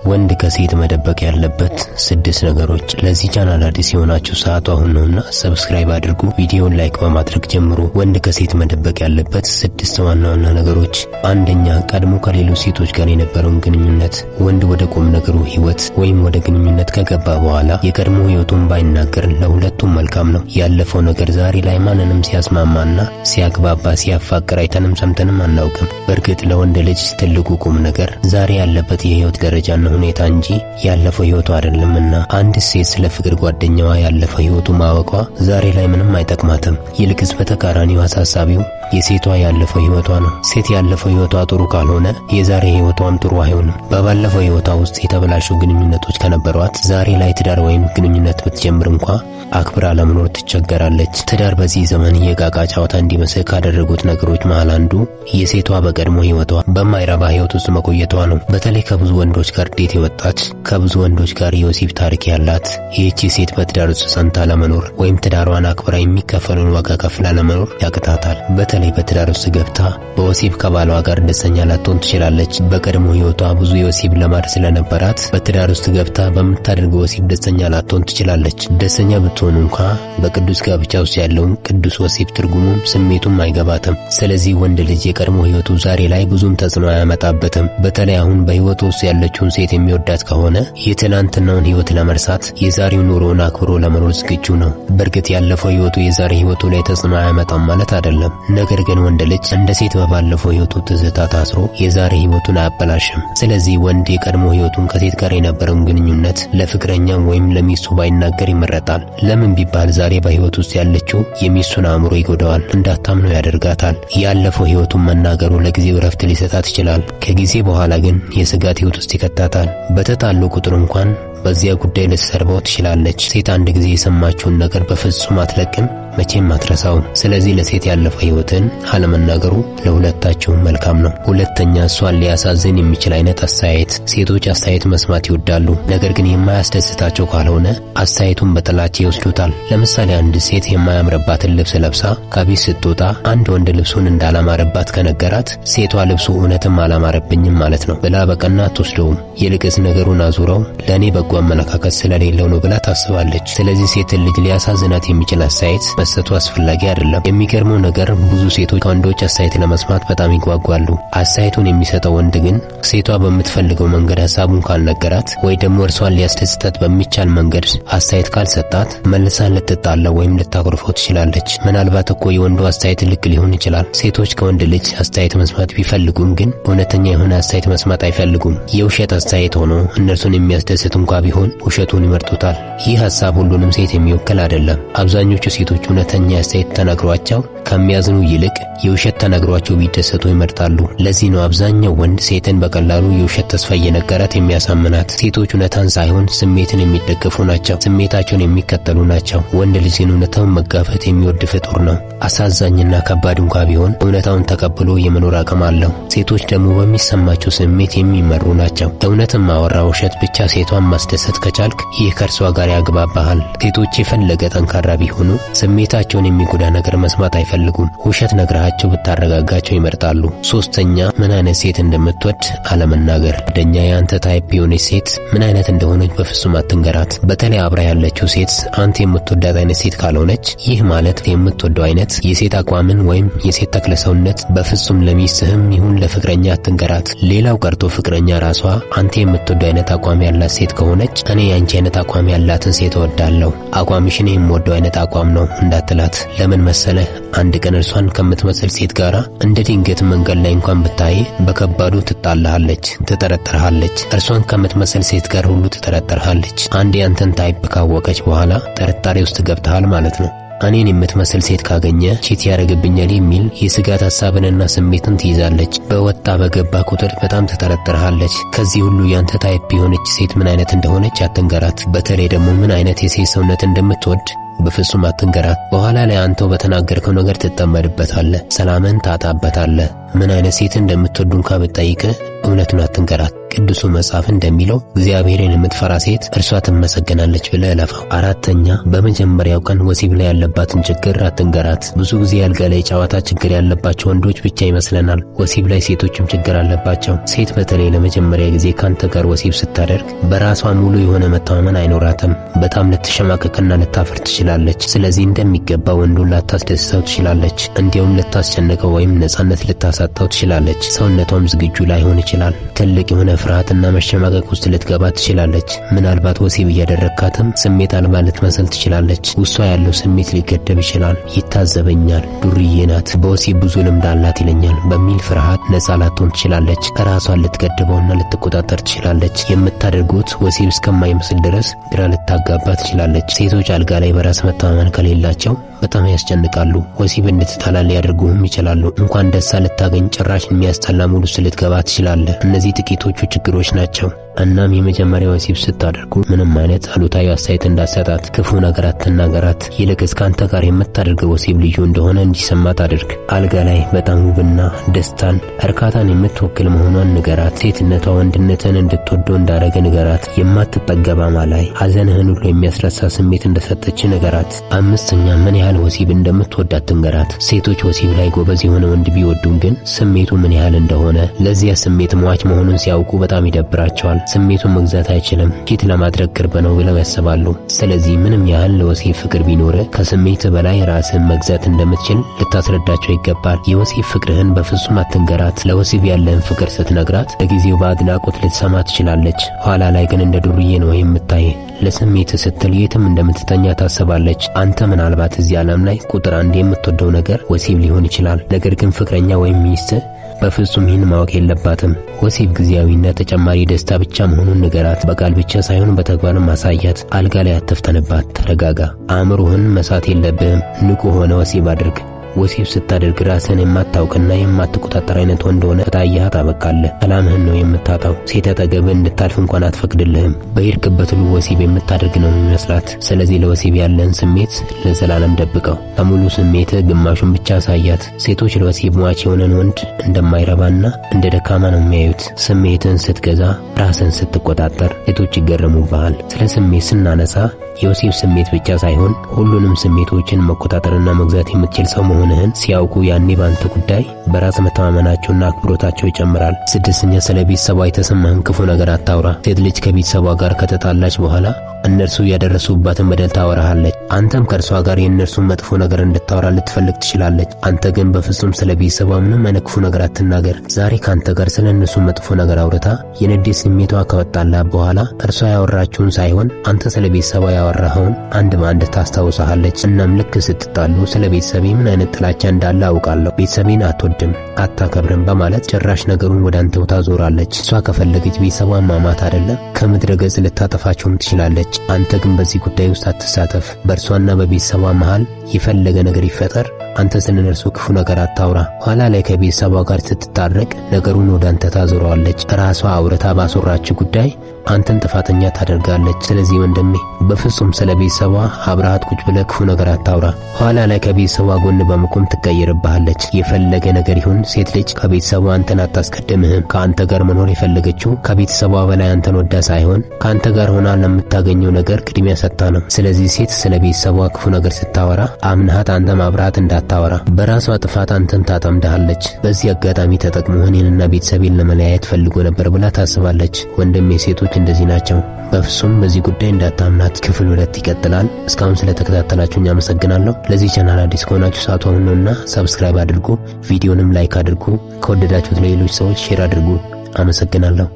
ወንድ ከሴት መደበቅ ያለበት 6 ነገሮች። ለዚህ ቻናል አዲስ የሆናችሁ ሰዓቱ አሁን ነውና ሰብስክራይብ አድርጉ። ቪዲዮውን ላይክ በማድረግ ጀምሩ። ወንድ ከሴት መደበቅ ያለበት 6 ዋና ዋና ነገሮች። አንደኛ፣ ቀድሞ ከሌሎች ሴቶች ጋር የነበረውን ግንኙነት። ወንድ ወደ ቁም ነገሩ ህይወት ወይም ወደ ግንኙነት ከገባ በኋላ የቀድሞ ህይወቱን ባይናገር ለሁለቱም መልካም ነው። ያለፈው ነገር ዛሬ ላይ ማንንም ሲያስማማና ሲያግባባ ሲያፋቅር አይተንም ሰምተንም አናውቅም። በእርግጥ ለወንድ ልጅ ትልቁ ቁም ነገር ዛሬ ያለበት የህይወት ደረጃና ሁኔታ እንጂ ያለፈው ህይወቱ አይደለምና አንድ ሴት ስለ ፍቅር ጓደኛዋ ያለፈው ህይወቱ ማወቋ ዛሬ ላይ ምንም አይጠቅማትም። ይልቅስ በተቃራኒው አሳሳቢው የሴቷ ያለፈው ህይወቷ ነው። ሴት ያለፈው ህይወቷ ጥሩ ካልሆነ የዛሬ ህይወቷም ጥሩ አይሆንም። በባለፈው ህይወቷ ውስጥ የተበላሹ ግንኙነቶች ከነበሯት ዛሬ ላይ ትዳር ወይም ግንኙነት ብትጀምር እንኳን አክብራ ለመኖር ትቸገራለች። ትዳር በዚህ ዘመን የጋጋ ጨዋታ እንዲመስል ካደረጉት ነገሮች መሃል አንዱ የሴቷ በቀድሞ ህይወቷ በማይረባ ህይወት ውስጥ መቆየቷ ነው። በተለይ ከብዙ ወንዶች ጋር ዴት የወጣች ከብዙ ወንዶች ጋር የወሲብ ታሪክ ያላት ይህቺ ሴት በትዳር ውስጥ ጸንታ ለመኖር ወይም ትዳሯን አክብራ የሚከፈለውን ዋጋ ከፍላ ለመኖር ያቅታታል። በተለይ በትዳር ውስጥ ገብታ በወሲብ ከባሏ ጋር ደስተኛ ላትሆን ትችላለች። በቀድሞ ህይወቷ ብዙ የወሲብ ልማድ ስለነበራት በትዳር ውስጥ ገብታ በምታደርገው ወሲብ ደስተኛ ላትሆን ትችላለች። ደስተኛ ብትሆን እንኳን በቅዱስ ጋብቻ ውስጥ ያለውን ቅዱስ ወሲብ ትርጉሙም ስሜቱም አይገባትም። ስለዚህ ወንድ ልጅ የቀድሞ ህይወቱ ዛሬ ላይ ብዙም ተጽዕኖ አያመጣበትም። በተለይ አሁን በህይወቱ ውስጥ ያለችውን ሴት የሚወዳት ከሆነ የትናንትናውን ህይወት ለመርሳት የዛሬው ኑሮውን አክብሮ ለመኖር ዝግጁ ነው። በእርግጥ ያለፈው ህይወቱ የዛሬ ህይወቱ ላይ ተጽዕኖ አያመጣም ማለት አይደለም። ነገር ግን ወንድ ልጅ እንደ ሴት በባለፈው ህይወቱ ትዝታ ታስሮ የዛሬ ህይወቱን አያበላሽም። ስለዚህ ወንድ የቀድሞ ህይወቱን ከሴት ጋር የነበረውን ግንኙነት ለፍቅረኛው ወይም ለሚስቱ ባይናገር ይመረጣል። ለምን ቢባል ዛሬ በህይወት ውስጥ ያለችው የሚስቱን አእምሮ ይጎዳዋል፣ እንዳታምነው ያደርጋታል። ያለፈው ህይወቱን መናገሩ ለጊዜው ረፍት ሊሰጣት ይችላል። ከጊዜ በኋላ ግን የስጋት ህይወት ውስጥ ይከታታል። በተጣሉ ቁጥር እንኳን በዚያ ጉዳይ ልትሰርበው ትችላለች። ሴት አንድ ጊዜ የሰማችውን ነገር በፍጹም አትለቅም፣ መቼም አትረሳውም። ስለዚህ ለሴት ያለፈው ህይወትን አለመናገሩ ለሁለታቸውም መልካም ነው። ሁለተኛ፣ እሷን ሊያሳዝን የሚችል አይነት አስተያየት። ሴቶች አስተያየት መስማት ይወዳሉ። ነገር ግን የማያስደስታቸው ካልሆነ አስተያየቱን በጥላቻ ይወስዱታል። ለምሳሌ አንድ ሴት የማያምርባትን ልብስ ለብሳ ከቤት ስትወጣ አንድ ወንድ ልብሱን እንዳላማረባት ከነገራት ሴቷ ልብሱ እውነትም አላማረብኝም ማለት ነው ብላ በቀና አትወስደውም። ይልቅስ ነገሩን አዙረው ለኔ በጎ አመለካከት ስለሌለው ነው ብላ ታስባለች። ስለዚህ ሴት ልጅ ሊያሳዝናት የሚችል አስተያየት መስጠቱ አስፈላጊ አይደለም። የሚገርመው ነገር ብዙ ሴቶች ከወንዶች አስተያየት ለመስማት በጣም ይጓጓሉ። አስተያየቱን የሚሰጠው ወንድ ግን ሴቷ በምትፈልገው መንገድ ሐሳቡን ካልነገራት ወይ ደግሞ እርሷን ሊያስደስታት በሚቻል መንገድ አስተያየት ካልሰጣት መልሳ ልትጣላ ወይም ልታኮርፈው ትችላለች። ምናልባት እኮ የወንዱ አስተያየት ልክ ሊሆን ይችላል። ሴቶች ከወንድ ልጅ አስተያየት መስማት ቢፈልጉም ግን እውነተኛ የሆነ አስተያየት መስማት አይፈልጉም። የውሸት አስተያየት ሆኖ እነርሱን የሚያስደስት እንኳን ቢሆን ውሸቱን ይመርጡታል። ይህ ሐሳብ ሁሉንም ሴት የሚወክል አይደለም። አብዛኞቹ ሴቶች እውነተኛ አስተያየት ተነግሯቸው ከሚያዝኑ ይልቅ የውሸት ተነግሯቸው ቢደሰቱ ይመርጣሉ። ለዚህ ነው አብዛኛው ወንድ ሴትን በቀላሉ የውሸት ተስፋ እየነገራት የሚያሳምናት። ሴቶች እውነታን ሳይሆን ስሜትን የሚደገፉ ናቸው፣ ስሜታቸውን የሚከተሉ ናቸው። ወንድ ልጅ እውነታውን መጋፈጥ የሚወድ ፍጡር ነው። አሳዛኝና ከባድ እንኳን ቢሆን እውነታውን ተቀብሎ የመኖር አቅም አለው። ሴቶች ደግሞ በሚሰማቸው ስሜት የሚመሩ ናቸው። እውነትን ማወራ ውሸት ብቻ ሴቷን ማስደሰት ከቻልክ ይህ ከእርሷ ጋር ያግባባሃል። ሴቶች የፈለገ ጠንካራ ቢሆኑ ስሜታቸውን የሚጎዳ ነገር መስማት አይፈልጉም። ውሸት ነግራቸው ብታረጋጋቸው ይመርጣሉ። ሶስተኛ፣ ምን አይነት ሴት እንደምትወድ አለመናገር። ጓደኛ የአንተ ታይፕ የሆነች ሴት ምን አይነት እንደሆነች በፍጹም አትንገራት። በተለይ አብራ ያለችው ሴት አንተ የምትወዳት አይነት ሴት ካልሆነች ይህ ማለት የምትወደው አይነት የሴት አቋምን ወይም የሴት ተክለሰውነት በፍጹም ለሚስትህም ይሁን ለፍቅረኛ አትንገራት። ሌላው ቀርቶ ፍቅረኛ ራሷ አንተ የምትወደው አይነት አቋም ያላት ሴት ከሆነች እኔ ያንቺ አይነት አቋም ያላትን ሴት እወዳለሁ፣ አቋምሽን የምወደው አይነት አቋም ነው እንዳትላት። ለምን መሰለህ? አንድ ቀን እርሷን ከምትመስል ሴት ጋር እንደ ድንገት መንገድ ላይ እንኳን ብታይ በከባዱ ትጣላሃለች፣ ትጠረጥርሃለች። እርሷን ከምትመስል ሴት ጋር ሁሉ ትጠረጥርሃለች። አንድ ያንተን ታይፕ ካወቀች በኋላ ጥርጣሬ ውስጥ ገብተሃል ማለት ነው። እኔን የምትመስል ሴት ካገኘ ቺት ያደርግብኛል የሚል የስጋት ሐሳብንና ስሜትን ትይዛለች። በወጣ በገባ ቁጥር በጣም ትጠረጥርሃለች። ከዚህ ሁሉ ያንተ ታይፕ የሆነች ሴት ምን አይነት እንደሆነች አትንገራት። በተለይ ደግሞ ምን አይነት የሴት ሰውነት እንደምትወድ በፍጹም አትንገራት። በኋላ ላይ አንተው በተናገርከው ነገር ትጠመድበታለህ፣ ሰላምን ታጣበታለህ። ምን አይነት ሴት እንደምትወዱ እንኳን ብትጠይቅህ እውነቱን አትንገራት። ቅዱሱ መጽሐፍ እንደሚለው እግዚአብሔርን የምትፈራ ሴት እርሷ ትመሰገናለች ብለህ እለፈው። አራተኛ በመጀመሪያው ቀን ወሲብ ላይ ያለባትን ችግር አትንገራት። ብዙ ጊዜ ያልጋ ላይ ጨዋታ ችግር ያለባቸው ወንዶች ብቻ ይመስለናል። ወሲብ ላይ ሴቶችም ችግር አለባቸው። ሴት በተለይ ለመጀመሪያ ጊዜ ካንተ ጋር ወሲብ ስታደርግ በራሷ ሙሉ የሆነ መተማመን አይኖራትም። በጣም ልትሸማቀቅና ልታፈር ትችላለች። ስለዚህ እንደሚገባ ወንዱን ላታስደስተው ትችላለች። እንዲያውም ልታስጨንቀው ወይም ነፃነት ልታሳጣው ትችላለች። ሰውነቷም ዝግጁ ላይሆን ይችላል። ትልቅ የሆነ ፍርሃትና መሸማቀቅ ውስጥ ልትገባ ትችላለች። ምናልባት ወሲብ እያደረካትም ስሜት አልባ ልትመስል ትችላለች። ውስጧ ያለው ስሜት ሊገደብ ይችላል። ይታዘበኛል፣ ዱርዬ ናት፣ በወሲብ ብዙ ልምድ አላት ይለኛል በሚል ፍርሃት ነፃ ላትሆን ትችላለች። ራሷን ልትገድበውና ልትቆጣጠር ትችላለች። የምታደርጉት ወሲብ እስከማይመስል ድረስ ግራ ልታጋባ ትችላለች። ሴቶች አልጋ ላይ በራስ መተማመን ከሌላቸው በጣም ያስጨንቃሉ። ወሲብ እንድትጠላ ሊያደርጉህም ይችላሉ። እንኳን ደስ ልታገኝ ጭራሽ የሚያስጠላ ሙድ ውስጥ ልትገባ ትችላለህ። እነዚህ ጥቂቶቹ ችግሮች ናቸው። እናም የመጀመሪያ ወሲብ ስታደርጉ ምንም አይነት አሉታዊ አስተያየት እንዳትሰጣት፣ ክፉ ነገር አትናገራት። ይልቅስ ካንተ ጋር የምታደርገው ወሲብ ልዩ እንደሆነ እንዲሰማት አድርግ። አልጋ ላይ በጣም ውብና ደስታን፣ እርካታን የምትወክል መሆኗን ንገራት። ሴትነቷ ወንድነትን እንድትወደው እንዳረገ ንገራት። የማትጠገብ አማላይ ሐዘንህን ሁሉ የሚያስረሳ ስሜት እንደሰጠች ንገራት። አምስተኛ ምን ያህል ወሲብ እንደምትወዳት ትንገራት። ሴቶች ወሲብ ላይ ጎበዝ የሆነ ወንድ ቢወዱም ግን ስሜቱ ምን ያህል እንደሆነ ለዚያ ስሜት ሟች መሆኑን ሲያውቁ በጣም ይደብራቸዋል። ስሜቱን መግዛት አይችልም፣ ፊት ለማድረግ ቅርብ ነው ብለው ያስባሉ። ስለዚህ ምንም ያህል ለወሲብ ፍቅር ቢኖር ከስሜት በላይ ራስን መግዛት እንደምትችል ልታስረዳቸው ይገባል። የወሲብ ፍቅርህን በፍጹም አትንገራት። ለወሲብ ያለህን ፍቅር ስትነግራት ለጊዜው በአድናቆት ልትሰማ ትችላለች። ኋላ ላይ ግን እንደ ዱርዬ ነው የምታይ። ለስሜት ስትል የትም እንደምትተኛ ታስባለች። አንተ ምናልባት እዚህ ዓለም ላይ ቁጥር አንድ የምትወደው ነገር ወሲብ ሊሆን ይችላል። ነገር ግን ፍቅረኛ ወይም ሚስት በፍጹም ይህን ማወቅ የለባትም። ወሲብ ጊዜያዊና ተጨማሪ ደስታ ብቻ መሆኑን ንገራት። በቃል ብቻ ሳይሆን በተግባርም ማሳያት። አልጋ ላይ አትፍተንባት፣ ተረጋጋ። አእምሮህን መሳት የለብህም። ንቁ ሆነ ወሲብ አድርግ። ወሲብ ስታደርግ ራስን የማታውቅና የማትቆጣጠር አይነት ወንድ ሆነ ከታየህ ታበቃለህ። ሰላምህን ነው የምታጣው። ሴት አጠገብህ እንድታልፍ እንኳን አትፈቅድልህም። በሄድክበት ሁሉ ወሲብ የምታደርግ ነው የሚመስላት። ስለዚህ ለወሲብ ያለን ስሜት ለዘላለም ደብቀው። ከሙሉ ስሜትህ ግማሹን ብቻ አሳያት። ሴቶች ለወሲብ ሟች የሆነን ወንድ እንደማይረባና እንደ ደካማ ነው የሚያዩት። ስሜትን ስትገዛ፣ ራስን ስትቆጣጠር ሴቶች ይገረሙብሃል። ስለ ስሜት ስናነሳ የወሲብ ስሜት ብቻ ሳይሆን ሁሉንም ስሜቶችን መቆጣጠርና መግዛት የምትችል ሰው መሆንህን ሲያውቁ ያኔ ባንተ ጉዳይ በራስ መተማመናቸውና አክብሮታቸው ይጨምራል። ስድስተኛ ስለ ቤተሰቧ የተሰማህን ክፉ ነገር አታውራ። ሴት ልጅ ከቤተሰቧ ጋር ከተጣላች በኋላ እነርሱ ያደረሱባትን በደል ታወራሃለች። አንተም ከእርሷ ጋር የእነርሱን መጥፎ ነገር እንድታወራ ልትፈልግ ትችላለች። አንተ ግን በፍጹም ስለ ቤተሰቧ ምንም አይነት ክፉ ነገር አትናገር። ዛሬ ካንተ ጋር ስለ እነሱ መጥፎ ነገር አውርታ የንዴት ስሜቷ ከወጣላት በኋላ እርሷ ያወራችውን ሳይሆን አንተ ስለ ቤተሰቧ ያወራኸውን አንድ በአንድ ታስታውሳለች። እናም ልክ ስትጣሉ ስለ ቤተሰቤ ምን አይነት ጥላቻ እንዳለ አውቃለሁ፣ ቤተሰቤን አትወድም፣ አታከብርም በማለት ጭራሽ ነገሩን ወደ አንተው ታዞራለች። እሷ ከፈለገች ቤተሰቧን ማማት አይደለም ከምድረ ገጽ ልታጠፋቸውም ትችላለች። አንተ ግን በዚህ ጉዳይ ውስጥ አትሳተፍ። በእርሷና በቤተሰቧ መሃል የፈለገ ነገር ይፈጠር፣ አንተ ስለነርሱ ክፉ ነገር አታውራ። ኋላ ላይ ከቤተሰቧ ጋር ስትታረቅ ነገሩን ወደ አንተ ታዞረዋለች። ራሷ አውርታ ባስወራች ጉዳይ አንተን ጥፋተኛ ታደርጋለች። ስለዚህ ወንድሜ በፍጹም ስለ ቤተሰቧ አብረሃት ቁጭ ብለህ ክፉ ነገር አታውራ። ኋላ ላይ ከቤተሰቧ ጎን በመቆም ትቀየርብሃለች። የፈለገ ነገር ይሁን ሴት ልጅ ከቤተሰቧ አንተን አታስቀድምህም። ከአንተ ጋር መኖር የፈለገችው ከቤተሰቧ በላይ አንተን ወዳ ሳይሆን ከአንተ ጋር ሆና ለምታገኘው ነገር ቅድሚያ ሰጥታ ነው። ስለዚህ ሴት ስለ ቤተሰቧ ክፉ ነገር ስታወራ አምናሃት አንተም አብረሃት እንዳታወራ። በራሷ ጥፋት አንተን ታጠምዳለች። በዚህ አጋጣሚ ተጠቅሞ እኔንና ቤተሰቤን ለመለያየት ፈልጎ ነበር ብላ ታስባለች። ወንድሜ ሴቶች እንደዚህ ናቸው። በፍጹም በዚህ ጉዳይ እንዳታምናት። ክፍል 2 ይቀጥላል። እስካሁን ስለተከታተላችሁኝ አመሰግናለሁ። ለዚህ ቻናል አዲስ ከሆናችሁ ሰዓቱ አሁን ነውና ሰብስክራይብ አድርጉ። ቪዲዮንም ላይክ አድርጉ። ከወደዳችሁት ለሌሎች ሰዎች ሼር አድርጉ። አመሰግናለሁ።